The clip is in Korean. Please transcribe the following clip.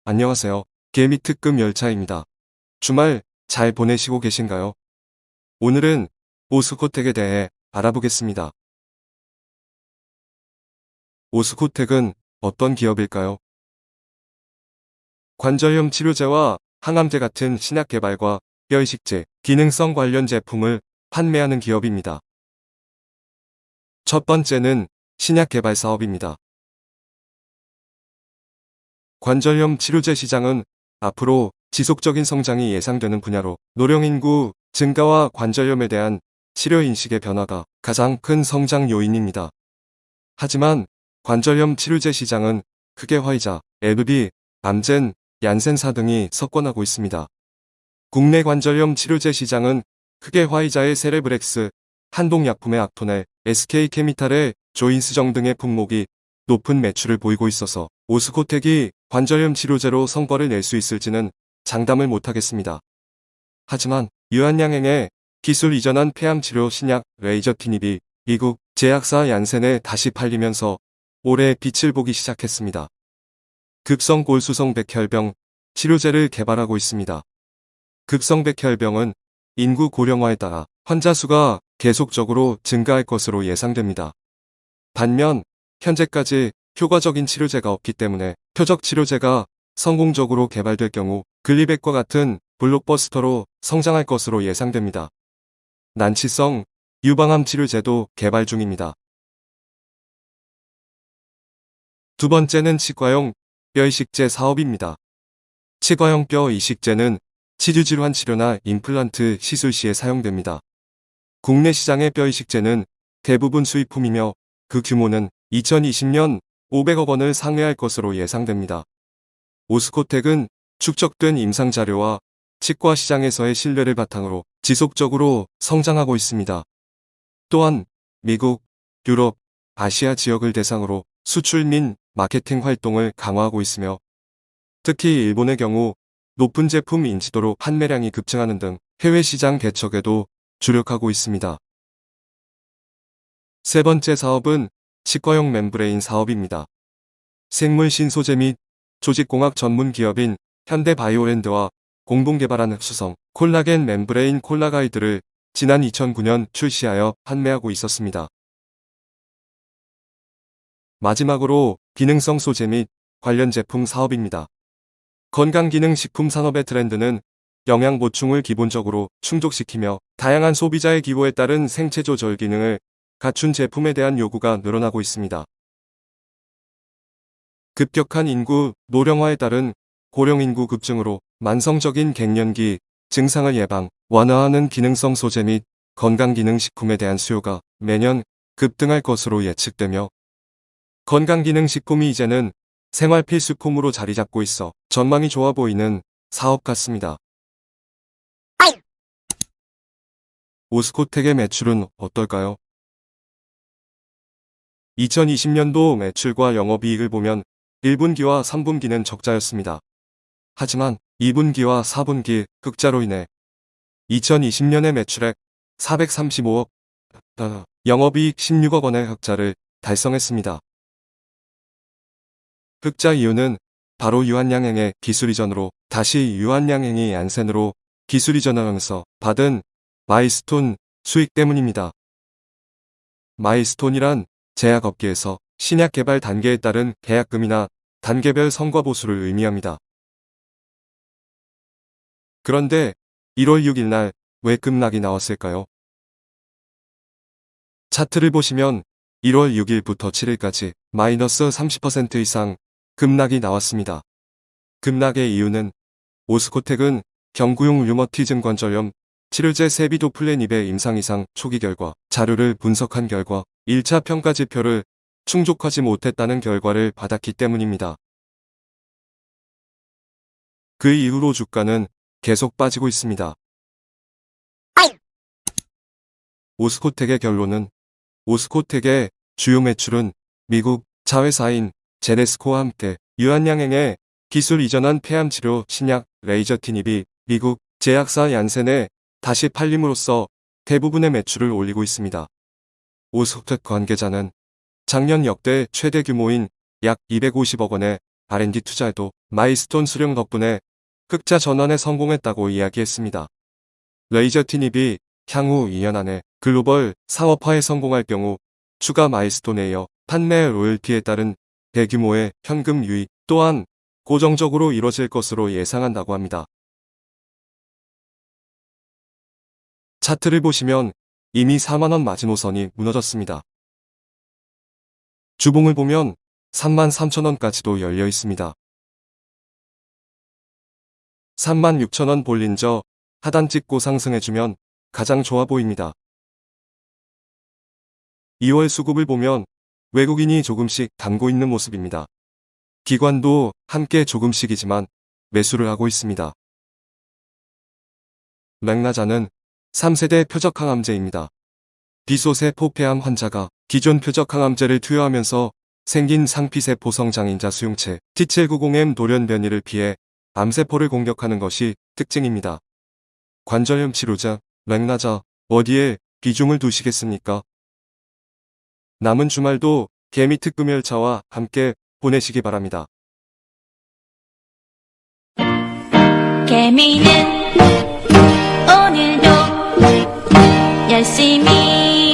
안녕하세요. 개미 특급 열차입니다. 주말 잘 보내시고 계신가요? 오늘은 오스코텍에 대해 알아보겠습니다. 오스코텍은 어떤 기업일까요? 관절염 치료제와 항암제 같은 신약 개발과 뼈이식제, 기능성 관련 제품을 판매하는 기업입니다. 첫 번째는 신약 개발 사업입니다. 관절염 치료제 시장은 앞으로 지속적인 성장이 예상되는 분야로 노령 인구 증가와 관절염에 대한 치료 인식의 변화가 가장 큰 성장 요인입니다. 하지만 관절염 치료제 시장은 크게 화이자, AbbVie, 암젠, 얀센사 등이 석권하고 있습니다. 국내 관절염 치료제 시장은 크게 화이자의 세레브렉스, 한동약품의 악토넬, SK케미칼의 조인스정 등의 품목이 높은 매출을 보이고 있어서 오스코텍이 관절염 치료제로 성과를 낼 수 있을지는 장담을 못하겠습니다. 하지만 유한양행의 기술 이전한 폐암 치료 신약 레이저티닙이 미국 제약사 얀센에 다시 팔리면서 올해 빛을 보기 시작했습니다. 급성 골수성 백혈병 치료제를 개발하고 있습니다. 급성 백혈병은 인구 고령화에 따라 환자 수가 계속적으로 증가할 것으로 예상됩니다. 반면 현재까지 효과적인 치료제가 없기 때문에 표적 치료제가 성공적으로 개발될 경우 글리백과 같은 블록버스터로 성장할 것으로 예상됩니다. 난치성 유방암 치료제도 개발 중입니다. 두 번째는 치과용 뼈이식제 사업입니다. 치과용 뼈 이식제는 치주질환 치료나 임플란트 시술 시에 사용됩니다. 국내 시장의 뼈 이식제는 대부분 수입품이며 그 규모는 2020년 500억 원을 상회할 것으로 예상됩니다. 오스코텍은 축적된 임상자료와 치과 시장에서의 신뢰를 바탕으로 지속적으로 성장하고 있습니다. 또한 미국, 유럽, 아시아 지역을 대상으로 수출 및 마케팅 활동을 강화하고 있으며 특히 일본의 경우 높은 제품 인지도로 판매량이 급증하는 등 해외 시장 개척에도 주력하고 있습니다. 세 번째 사업은 치과용 멤브레인 사업입니다. 생물 신소재 및 조직공학 전문 기업인 현대바이오랜드와 공동 개발한 흡수성 콜라겐 멤브레인 콜라가이드를 지난 2009년 출시하여 판매하고 있었습니다. 마지막으로 기능성 소재 및 관련 제품 사업입니다. 건강기능식품 산업의 트렌드는 영양 보충을 기본적으로 충족시키며 다양한 소비자의 기호에 따른 생체 조절 기능을 갖춘 제품에 대한 요구가 늘어나고 있습니다. 급격한 인구 노령화에 따른 고령 인구 급증으로 만성적인 갱년기 증상을 예방, 완화하는 기능성 소재 및 건강기능식품에 대한 수요가 매년 급등할 것으로 예측되며 건강기능식품이 이제는 생활 필수품으로 자리 잡고 있어 전망이 좋아 보이는 사업 같습니다. 오스코텍의 매출은 어떨까요? 2020년도 매출과 영업이익을 보면 1분기와 3분기는 적자였습니다. 하지만 2분기와 4분기 흑자로 인해 2020년의 매출액 435억, 영업이익 16억 원의 흑자를 달성했습니다. 흑자 이유는 바로 유한양행의 기술 이전으로 다시 유한양행이 얀센으로 기술 이전하면서 받은 마일스톤 수익 때문입니다. 마일스톤이란 제약업계에서 신약 개발 단계에 따른 계약금이나 단계별 성과 보수를 의미합니다. 그런데 1월 6일 날 왜 급락이 나왔을까요? 차트를 보시면 1월 6일부터 7일까지 마이너스 30% 이상 급락이 나왔습니다. 급락의 이유는 오스코텍은 경구용 류머티즘 관절염 치료제 세비도플래닙의 임상 이상 초기 결과 자료를 분석한 결과 1차 평가 지표를 충족하지 못했다는 결과를 받았기 때문입니다. 그 이후로 주가는 계속 빠지고 있습니다. 오스코텍의 결론은 오스코텍의 주요 매출은 미국 자회사인 제네스코와 함께 유한양행의 기술 이전한 폐암 치료 신약 레이저티닙이 미국 제약사 얀센에 다시 팔림으로써 대부분의 매출을 올리고 있습니다. 오스코텍 관계자는 작년 역대 최대 규모인 약 250억 원의 R&D 투자에도 마일스톤 수령 덕분에 흑자 전환에 성공했다고 이야기했습니다. 레이저티닙이 향후 2년 안에 글로벌 사업화에 성공할 경우 추가 마일스톤에 이어 판매 로열티에 따른 대규모의 현금 유입 또한 고정적으로 이뤄질 것으로 예상한다고 합니다. 차트를 보시면 이미 4만원 마지노선이 무너졌습니다. 주봉을 보면 33,000원까지도 열려 있습니다. 36,000원 볼린저 하단 찍고 상승해주면 가장 좋아 보입니다. 2월 수급을 보면 외국인이 조금씩 담고 있는 모습입니다. 기관도 함께 조금씩이지만 매수를 하고 있습니다. 맥나자는 3세대 표적항암제입니다. 비소세포 폐암 환자가 기존 표적항암제를 투여하면서 생긴 상피세포 성장인자 수용체 T790M 돌연 변이를 피해 암세포를 공격하는 것이 특징입니다. 관절염 치료제 맥나자 어디에 비중을 두시겠습니까? 남은 주말도 개미특급열차와 함께 보내시기 바랍니다. 개미는 오늘도 열심히